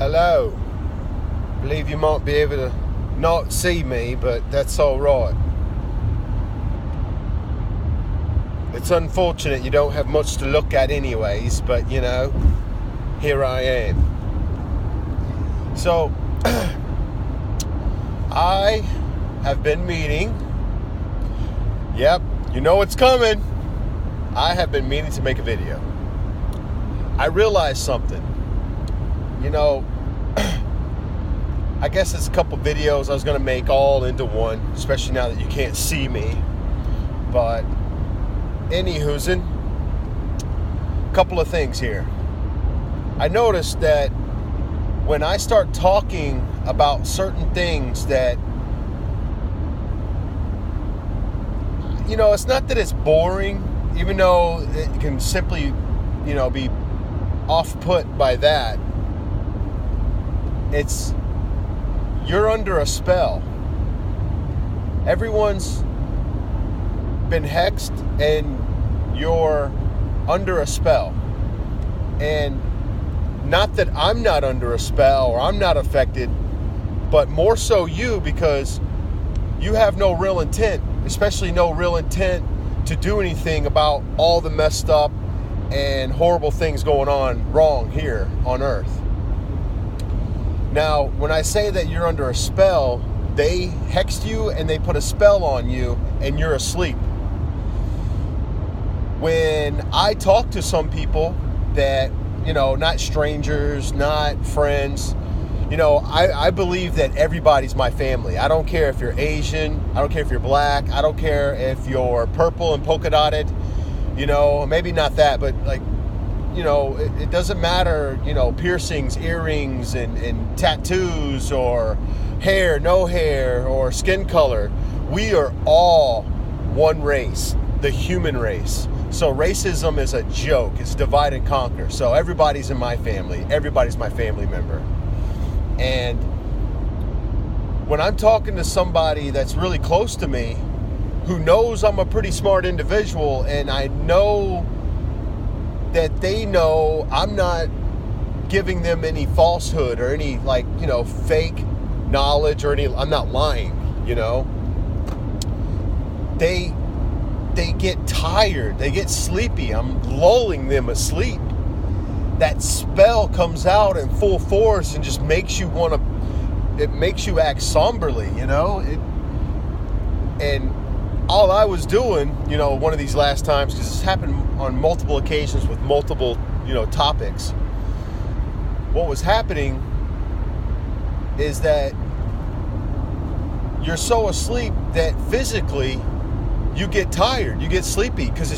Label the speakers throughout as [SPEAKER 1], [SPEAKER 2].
[SPEAKER 1] Hello. Believe you might be able to not see me, but that's all right. It's unfortunate you don't have much to look at anyways, but you know, here I am. So, I have been meaning, yep, you know it's coming. I have been meaning to make a video. I realized something. You know, I guess it's a couple videos I was going to make all into one, especially now that you can't see me. But, anywhoozin', couple of things here. I noticed that when I start talking about certain things that, you know, it's not that it's boring, even though it can simply, you know, be off-put by that. It's, you're under a spell. Everyone's been hexed and you're under a spell. And not that I'm not under a spell or I'm not affected, but more so you, because you have no real intent, especially no real intent to do anything about all the messed up and horrible things going on wrong here on Earth. Now, when I say that you're under a spell, they hexed you and they put a spell on you and you're asleep. When I talk to some people that, you know, not strangers, not friends, you know, I believe that everybody's my family. I don't care if you're Asian, I don't care if you're black, I don't care if you're purple and polka dotted, you know, maybe not that, but like, you know, it doesn't matter, you know, piercings, earrings, and tattoos, or hair, no hair, or skin color. We are all one race, the human race. So racism is a joke. It's divide and conquer. So everybody's in my family. Everybody's my family member. And when I'm talking to somebody that's really close to me, who knows I'm a pretty smart individual, and I know that they know I'm not giving them any falsehood or any, like, you know, fake knowledge or any, I'm not lying, you know. They get tired, they get sleepy, I'm lulling them asleep. That spell comes out in full force and just makes you want to, it makes you act somberly, you know. And all I was doing, you know, one of these last times, because this happened on multiple occasions with multiple, you know, topics. What was happening is that you're so asleep that physically you get tired, you get sleepy, because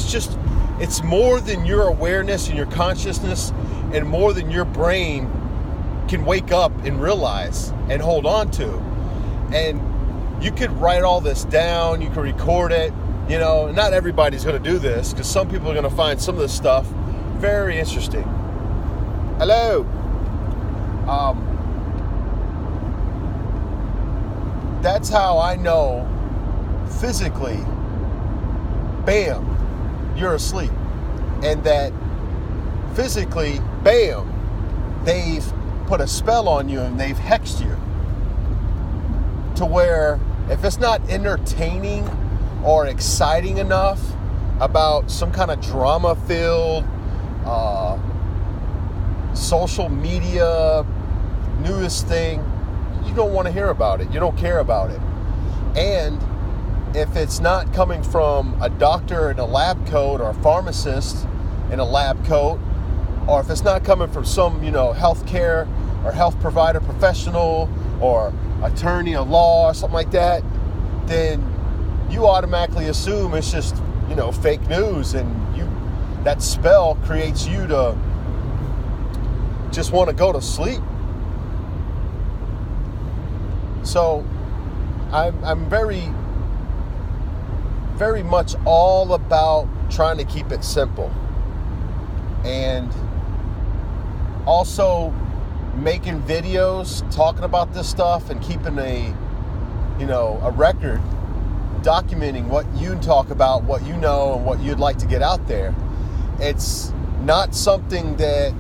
[SPEAKER 1] it's more than your awareness and your consciousness, and more than your brain can wake up and realize and hold on to. And you could write all this down, you can record it, you know. Not everybody's going to do this, because some people are going to find some of this stuff very interesting. Hello. That's how I know physically, bam, you're asleep. And that physically, bam, they've put a spell on you and they've hexed you. To where if it's not entertaining or exciting enough about some kind of drama-filled social media newest thing, you don't want to hear about it. You don't care about it. And if it's not coming from a doctor in a lab coat or a pharmacist in a lab coat, or if it's not coming from some, you know, healthcare or health provider professional or attorney of law or something like that, then you automatically assume it's just, you know, fake news, and that spell creates you to just want to go to sleep. So I'm very, very much all about trying to keep it simple, and also making videos talking about this stuff and keeping a record documenting what you talk about, what you know, and what you'd like to get out there. It's not something that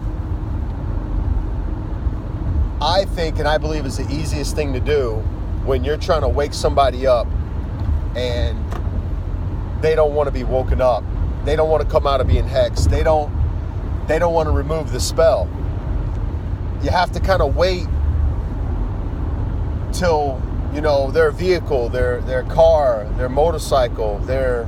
[SPEAKER 1] I think and I believe is the easiest thing to do when you're trying to wake somebody up and they don't want to be woken up. They don't want to come out of being hexed. They don't want to remove the spell. You have to kind of wait till, you know, their vehicle, their car, their motorcycle, their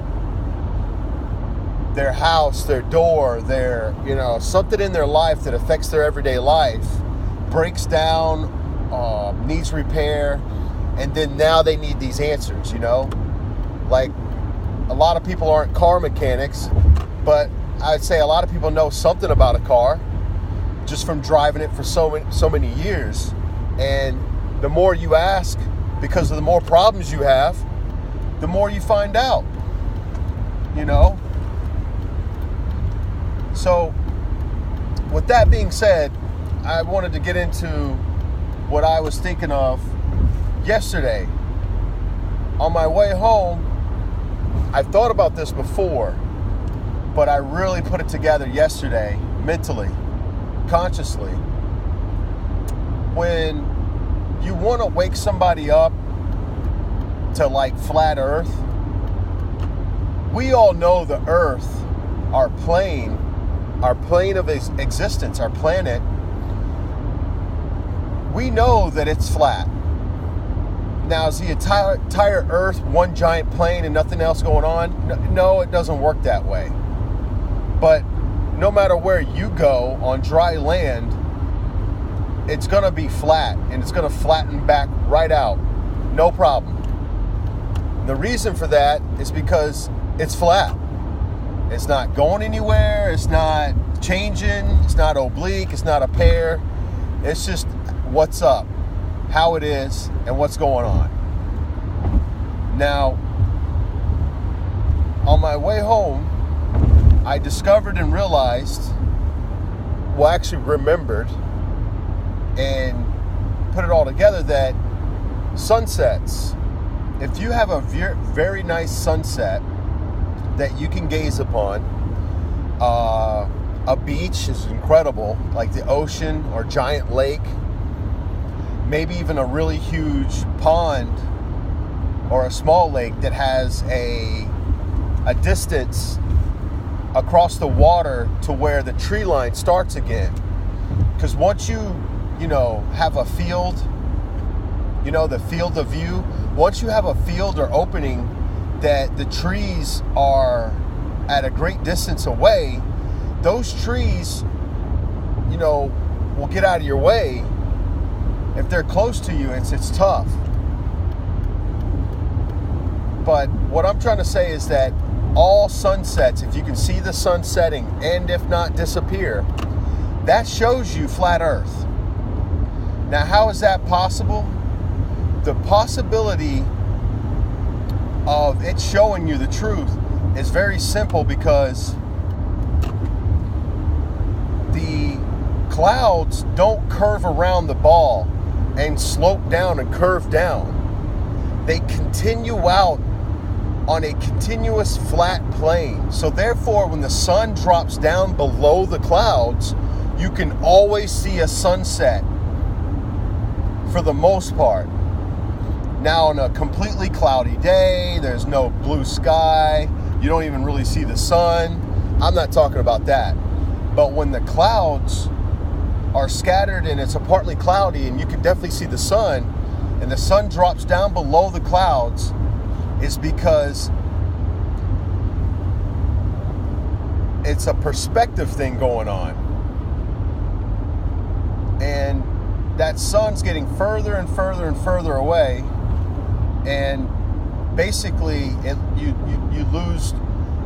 [SPEAKER 1] house, their door, their, you know, something in their life that affects their everyday life breaks down, needs repair, and then now they need these answers, you know? Like, a lot of people aren't car mechanics, but I'd say a lot of people know something about a car just from driving it for so many years. And the more you ask, because of the more problems you have, the more you find out, you know? So, with that being said, I wanted to get into what I was thinking of yesterday. On my way home, I thought about this before, but I really put it together yesterday, mentally, consciously. When you want to wake somebody up to like flat Earth, we all know the Earth, our plane of existence, our planet, we know that it's flat. Now, is the entire Earth one giant plane and nothing else going on? No, it doesn't work that way. But no matter where you go on dry land, it's going to be flat, and it's going to flatten back right out. No problem. The reason for that is because it's flat. It's not going anywhere. It's not changing. It's not oblique. It's not a pear. It's just what's up, how it is, and what's going on. Now, on my way home, I discovered and realized, well, actually remembered and put it all together, that sunsets, if you have a very nice sunset that you can gaze upon, a beach is incredible, like the ocean or giant lake, maybe even a really huge pond or a small lake that has a distance across the water to where the tree line starts again. Because once you have a field, the field of view, once you have a field or opening that the trees are at a great distance away, those trees, will get out of your way. If they're close to you, it's tough. But what I'm trying to say is that all sunsets, if you can see the sun setting and if not disappear, that shows you flat Earth. Now, how is that possible? The possibility of it showing you the truth is very simple, because the clouds don't curve around the ball and slope down and curve down. They continue out on a continuous flat plane. So therefore, when the sun drops down below the clouds, you can always see a sunset for the most part. Now, on a completely cloudy day, there's no blue sky, you don't even really see the sun, I'm not talking about that. But when the clouds are scattered and it's a partly cloudy and you can definitely see the sun, and the sun drops down below the clouds, is because it's a perspective thing going on. And that sun's getting further and further and further away, and basically you lose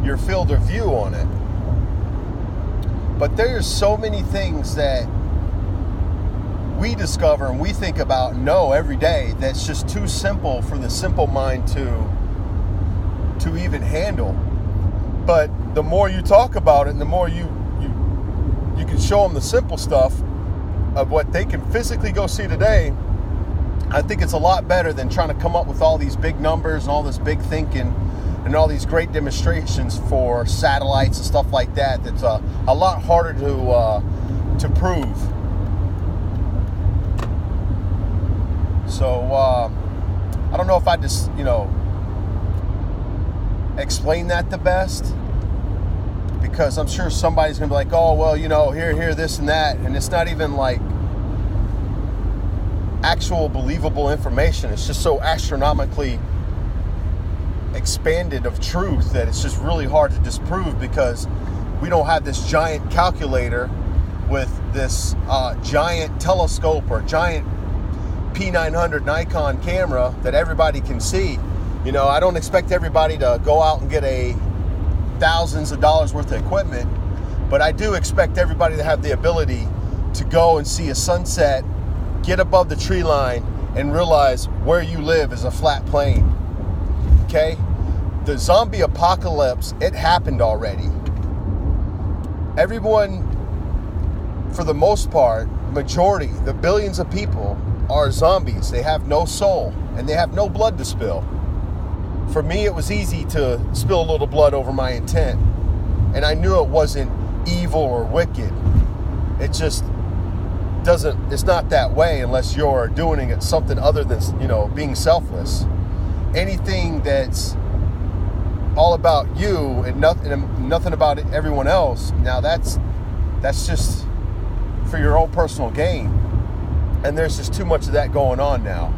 [SPEAKER 1] your field of view on it. But there's so many things that we discover and we think about and know every day that's just too simple for the simple mind to even handle. But the more you talk about it, and the more you can show them the simple stuff of what they can physically go see today, I think it's a lot better than trying to come up with all these big numbers and all this big thinking and all these great demonstrations for satellites and stuff like that. That's a lot harder to prove. So I don't know if I just, explain that the best, because I'm sure somebody's gonna be like, oh, well, here, this and that, and it's not even like actual believable information. It's just so astronomically expanded of truth that it's just really hard to disprove, because we don't have this giant calculator with this giant telescope or giant P900 Nikon camera that everybody can see. I don't expect everybody to go out and get thousands of dollars worth of equipment, but I do expect everybody to have the ability to go and see a sunset, get above the tree line, and realize where you live is a flat plane. Okay? The zombie apocalypse, it happened already. Everyone, for the most part, majority, the billions of people are zombies. They have no soul and they have no blood to spill. For me, it was easy to spill a little blood over my intent, and I knew it wasn't evil or wicked. It just it's not that way unless you're doing it something other than, being selfless. Anything that's all about you and nothing about everyone else, now that's just for your own personal gain. And there's just too much of that going on now.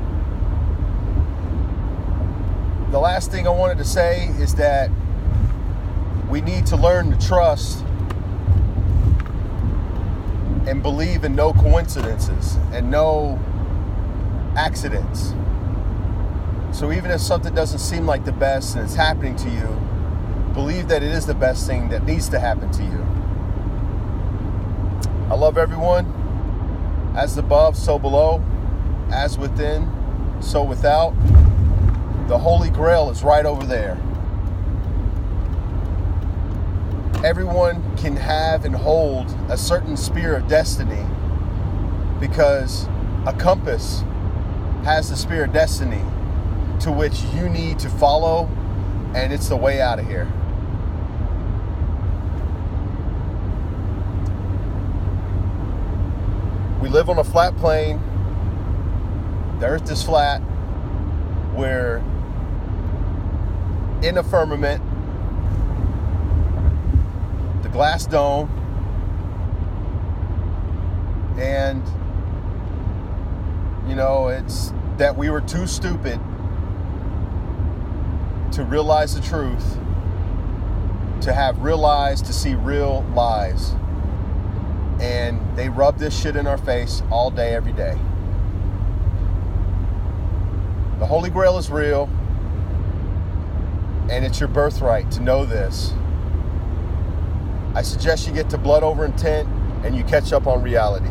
[SPEAKER 1] The last thing I wanted to say is that we need to learn to trust and believe in no coincidences and no accidents. So even if something doesn't seem like the best and it's happening to you, believe that it is the best thing that needs to happen to you. I love everyone. As above, so below. As within, so without. The Holy Grail is right over there. Everyone can have and hold a certain spear of destiny, because a compass has the spear of destiny to which you need to follow, and it's the way out of here. We live on a flat plane. The earth is flat. We're in a firmament, the glass dome, and it's that we were too stupid to realize the truth, to have real eyes to see real lies, and they rub this shit in our face all day, every day. The Holy Grail is real, and it's your birthright to know this. I suggest you get to blood over intent and you catch up on reality.